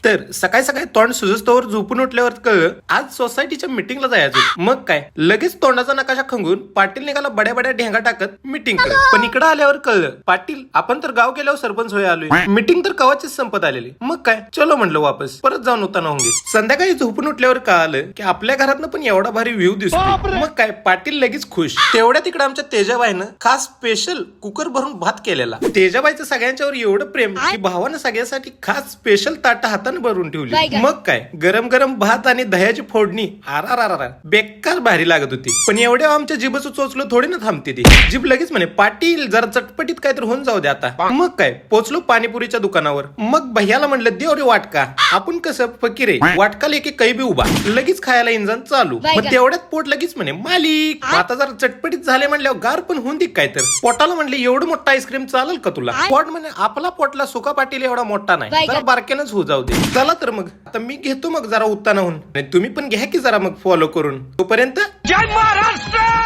तर सकाळी सकाळी तोंड सुजस्तोवर झोपून उठल्यावर कळलं आज सोसायटीच्या मिटिंगला जायचं. मग काय लगेच तोंडाचा नकाशा खंगून पाटील निघाला बड्या बड्या ढेंगा टाकत मिटिंग कडे. पण इकडे आल्यावर कळलं पाटील आपण तर गाव केल्यावर सरपंच होय आलोय, मिटिंग तर कवाचीच संपत आलेली. मग काय चलो म्हणलं वापस परत जाऊन होताना होंगे. संध्याकाळी झोपून उठल्यावर कळालं की आपल्या घरातनं पण एवढा भारी व्ह्यू दिसतो. मग काय पाटील लगेच खुश. तेवढ्या तिकडे आमच्या तेजाबाईनं खास स्पेशल कुकर भरून भात केलेला. तेजाबाईचं सगळ्यांच्यावर एवढं प्रेम की भावानं सगळ्यासाठी खास स्पेशल ताट हाताने भरून ठेवली. मग काय गरम गरम भात आणि दह्याची फोडणी आरा बेकार भारी लागत होती. पण एवढ्या आमच्या जिभचं चोचलो थोडी ना थांबते ती. जीभ लगेच म्हणे पाटील जरा चटपटीत काहीतरी होऊन जाऊ दे आता. मग काय पोचलो पाणीपुरीच्या दुकानावर. मग भैयाला म्हणलं देव रे वाटका. आपण कसं फकीर आहे वाटकाला एक काही बी उभा. लगेच खायला इंजन चालू. मग तेवढ्यात पोट लगेच म्हणे मालिक आता जरा चटपटीत झाले म्हणल्यावर गार पण होऊन दे काय तर. पोटाला म्हणले एवढं मोठं आईस्क्रीम चालेल का तुला. पोट म्हणे आपला पोटला सुका पाटील एवढा मोठा नाही जरा बारक्यानच होऊ जाऊ दे. चला तर मग आता मी घेतो मग जरा उत्तानाहून. तुम्ही पण घ्या की जरा मग फॉलो करून. तोपर्यंत जय महाराष्ट्र.